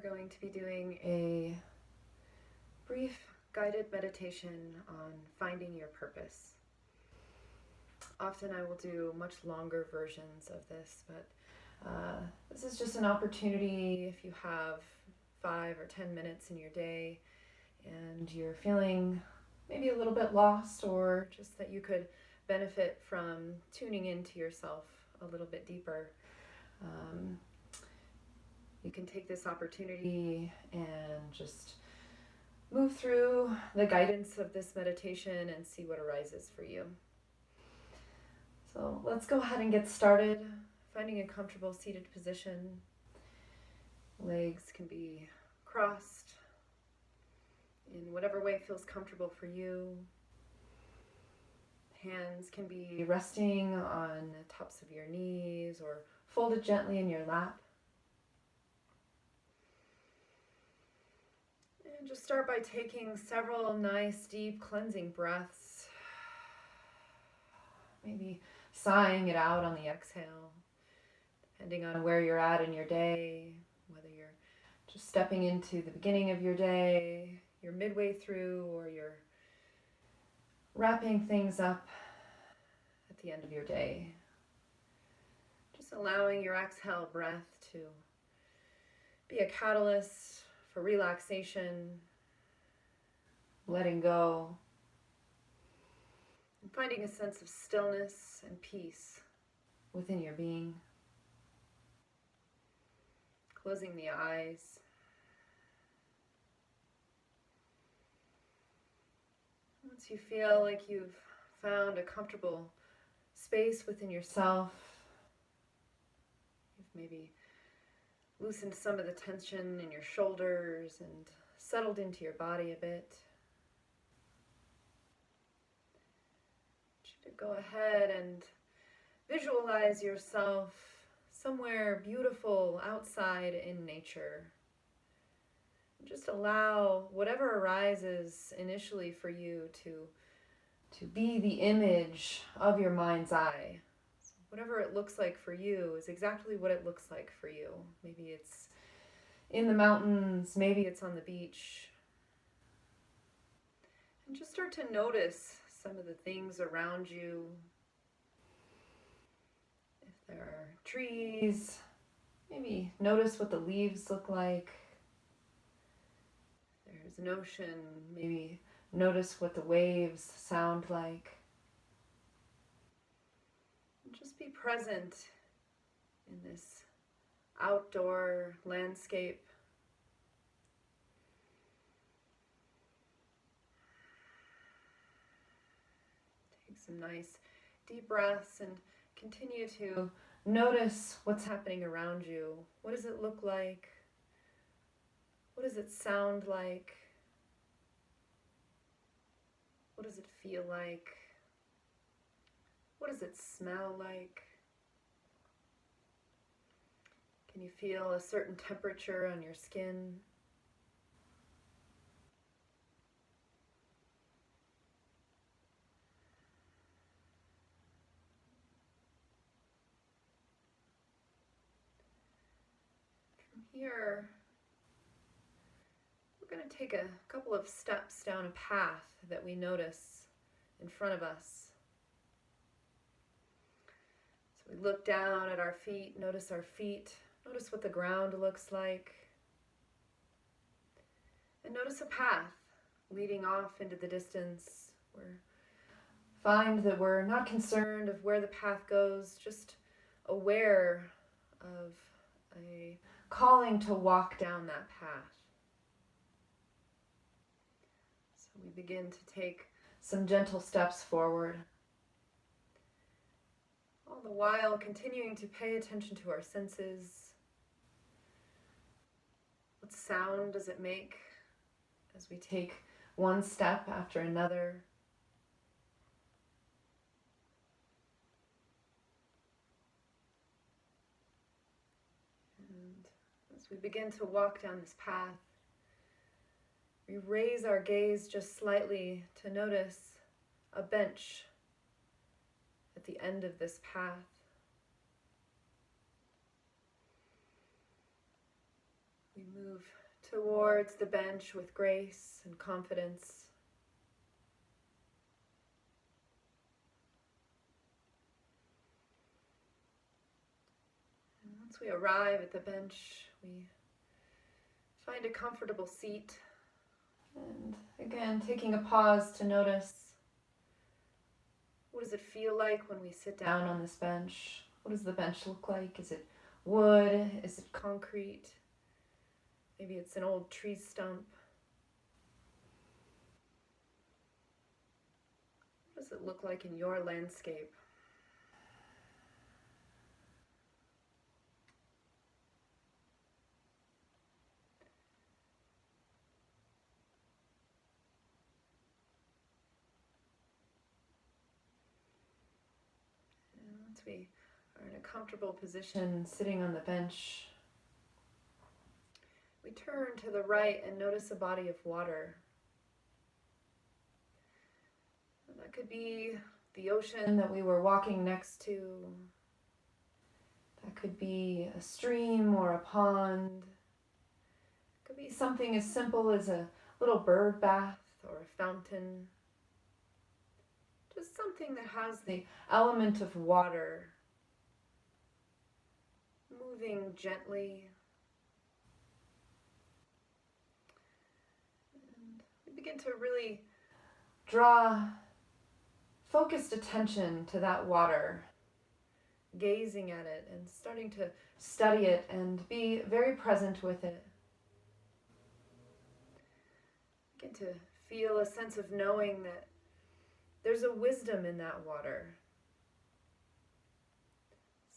we're going to be doing a brief guided meditation on finding your purpose. Often I will do much longer versions of this, but this is just an opportunity if you have 5 or 10 minutes in your day and you're feeling maybe a little bit lost, or just that you could benefit from tuning into yourself a little bit deeper. You can take this opportunity and just move through the guidance of this meditation and see what arises for you. So let's go ahead and get started. Finding a comfortable seated position. Legs can be crossed in whatever way feels comfortable for you. Hands can be resting on the tops of your knees or folded gently in your lap. And just start by taking several nice, deep, cleansing breaths. Maybe sighing it out on the exhale, depending on where you're at in your day, whether you're just stepping into the beginning of your day, you're midway through, or you're wrapping things up at the end of your day. Just allowing your exhale breath to be a catalyst for relaxation, letting go, and finding a sense of stillness and peace within your being. Closing the eyes. Once you feel like you've found a comfortable space within yourself, you've maybe loosened some of the tension in your shoulders and settled into your body a bit. You should go ahead and visualize yourself somewhere beautiful outside in nature. Just allow whatever arises initially for you to be the image of your mind's eye. So whatever it looks like for you is exactly what it looks like for you. Maybe it's in the mountains, maybe it's on the beach. And just start to notice some of the things around you. If there are trees, maybe notice what the leaves look like. There's an ocean, maybe notice what the waves sound like. And just be present in this outdoor landscape. Take some nice deep breaths and continue to notice what's happening around you. What does it look like? What does it sound like? What does it feel like? What does it smell like? Can you feel a certain temperature on your skin? From here, we're going to take a couple of steps down a path that we notice in front of us. So we look down at our feet, notice what the ground looks like, and notice a path leading off into the distance. Find that we're not concerned of where the path goes, just aware of a calling to walk down that path. So we begin to take some gentle steps forward, all the while continuing to pay attention to our senses. What sound does it make as we take one step after another? And as we begin to walk down this path, we raise our gaze just slightly to notice a bench at the end of this path. We Move towards the bench with grace and confidence. And once we arrive at the bench, we find a comfortable seat. And again, taking a pause to notice, what does it feel like when we sit down on this bench? What does the bench look like? Is it wood? Is it concrete? Maybe it's an old tree stump. What does it look like in your landscape? And once we are in a comfortable position sitting on the bench, we turn to the right and notice a body of water. And that could be the ocean that we were walking next to. That could be a stream or a pond. It could be something as simple as a little bird bath or a fountain. Just something that has the element of water moving gently. And we begin to really draw focused attention to that water, gazing at it and starting to study it and be very present with it. Begin to feel a sense of knowing that there's a wisdom in that water.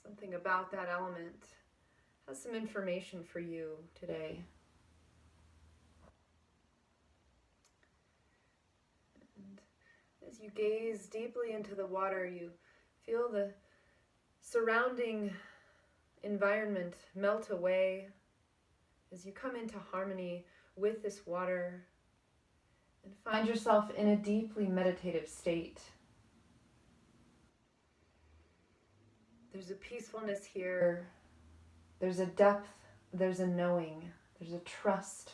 Something about that element has some information for you today. And as you gaze deeply into the water, you feel the surrounding environment melt away as you come into harmony with this water and find yourself in a deeply meditative state. There's a peacefulness here. There's a depth. There's a knowing. There's a trust.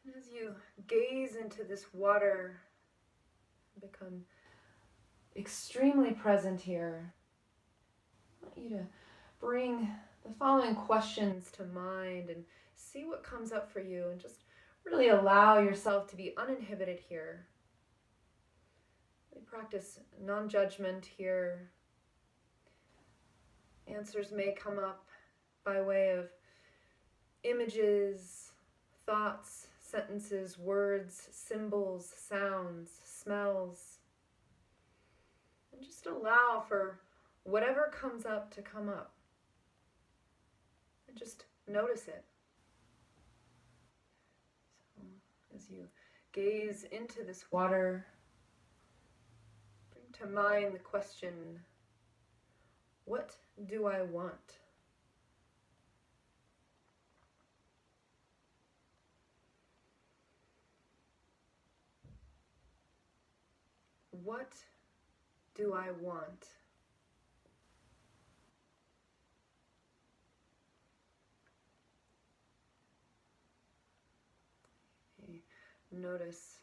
And as you gaze into this water, become extremely present here, I want you to bring the following questions to mind and see what comes up for you, and just really allow yourself to be uninhibited here. We practice non-judgment here. Answers may come up by way of images, thoughts, sentences, words, symbols, sounds, smells. And just allow for whatever comes up to come up. And just notice it. So as you gaze into this water, bring to mind the question, what do I want? What do I want? Okay. Notice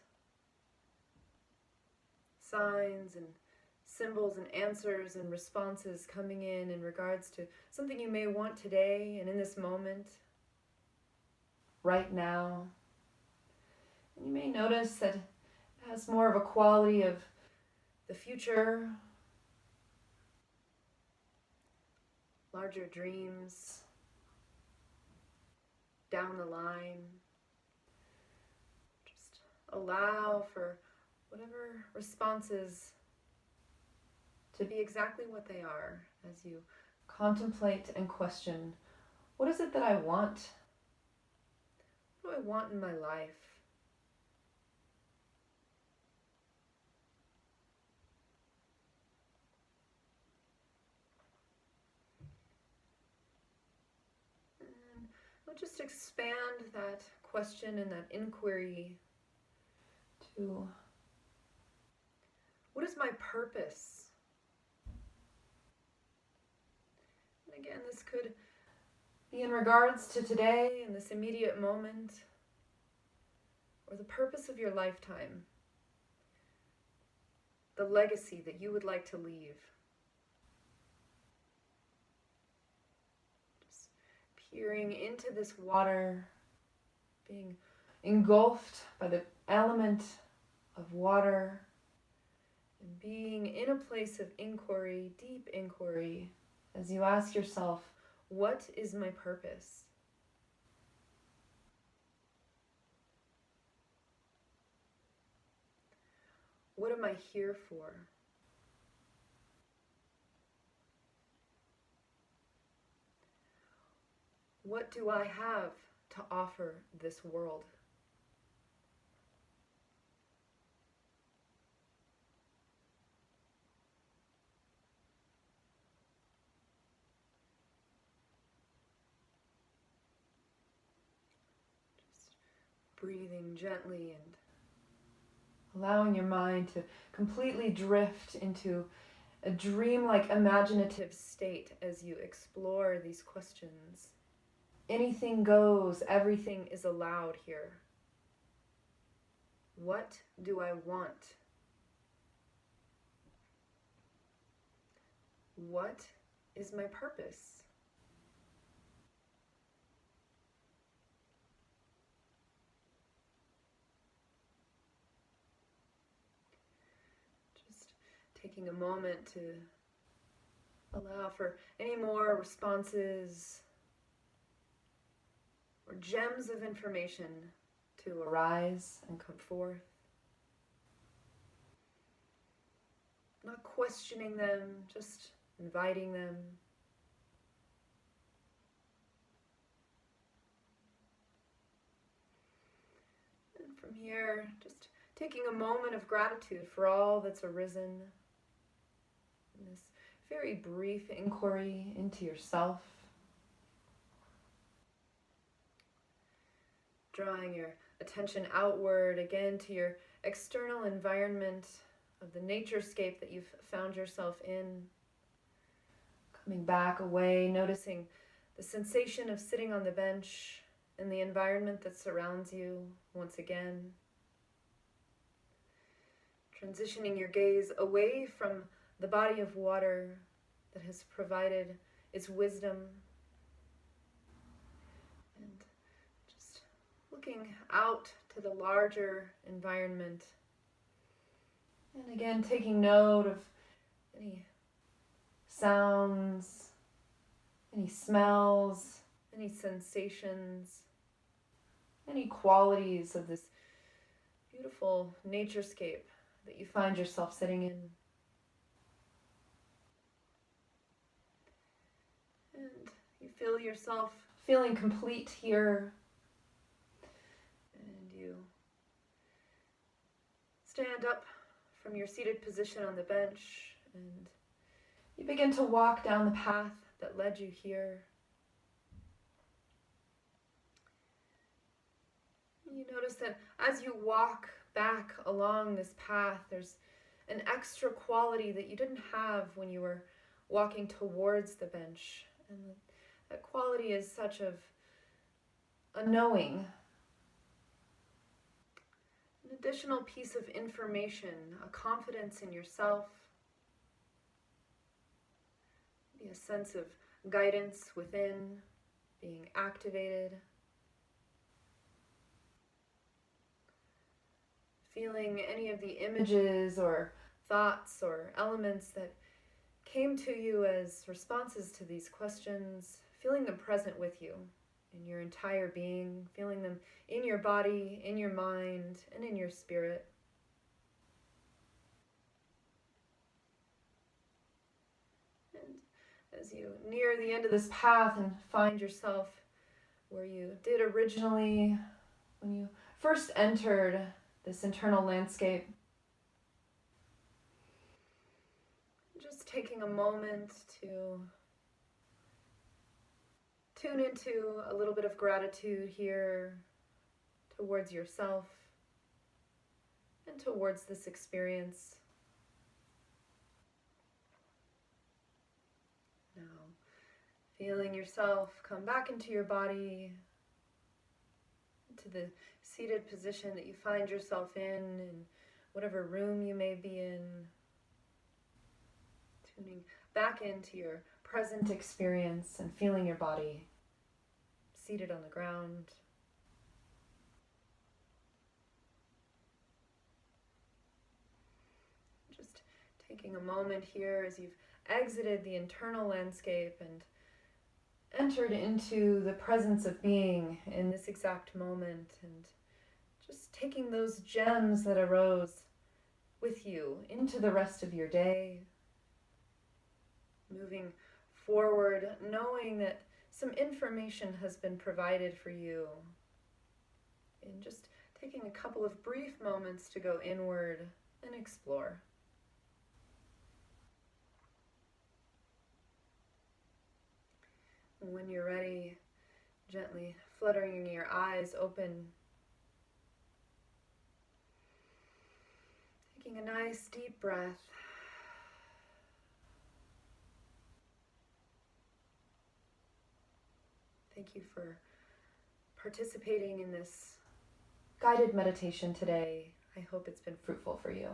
signs and symbols and answers and responses coming in regards to something you may want today and in this moment, right now. And you may notice that it has more of a quality of the future, larger dreams, down the line. Just allow for whatever responses to be exactly what they are as you contemplate and question, what is it that I want? What do I want in my life? And I'll just expand that question and that inquiry to, what is my purpose? Again, this could be in regards to today, in this immediate moment, or the purpose of your lifetime, the legacy that you would like to leave. Just peering into this water, being engulfed by the element of water, and being in a place of inquiry, deep inquiry, as you ask yourself, what is my purpose? What am I here for? What do I have to offer this world? Just breathing gently and allowing your mind to completely drift into a dreamlike imaginative state as you explore these questions. Anything goes, everything is allowed here. What do I want? What is my purpose? Just taking a moment to allow for any more responses or gems of information to arise and come forth. Not questioning them, just inviting them. And from here, just taking a moment of gratitude for all that's arisen in this very brief inquiry into yourself. Drawing your attention outward again to your external environment of the naturescape that you've found yourself in. Coming back away, noticing the sensation of sitting on the bench and the environment that surrounds you once again. Transitioning your gaze away from the body of water that has provided its wisdom, and just looking out to the larger environment. And again, taking note of any sounds, any smells, any sensations, any qualities of this beautiful naturescape that you find yourself sitting in. And you feel yourself feeling complete here. And you stand up from your seated position on the bench and you begin to walk down the path that led you here. You notice that as you walk back along this path, there's an extra quality that you didn't have when you were walking towards the bench. And that quality is such of a knowing, an additional piece of information, a confidence in yourself, maybe a sense of guidance within, being activated. Feeling any of the images or thoughts or elements that came to you as responses to these questions, feeling them present with you in your entire being, feeling them in your body, in your mind, and in your spirit. And as you near the end of this path and find yourself where you did originally, when you first entered this internal landscape, just taking a moment to tune into a little bit of gratitude here towards yourself and towards this experience. Now, Feeling yourself come back into your body, into the seated position that you find yourself in whatever room you may be in. Tuning back into your present experience and feeling your body seated on the ground. Just taking a moment here as you've exited the internal landscape and entered into the presence of being in this exact moment, and just taking those gems that arose with you into the rest of your day. Moving forward, knowing that some information has been provided for you, and just taking a couple of brief moments to go inward and explore. When you're ready, gently fluttering your eyes open, taking a nice deep breath. Thank you for participating in this guided meditation today. I hope it's been fruitful for you.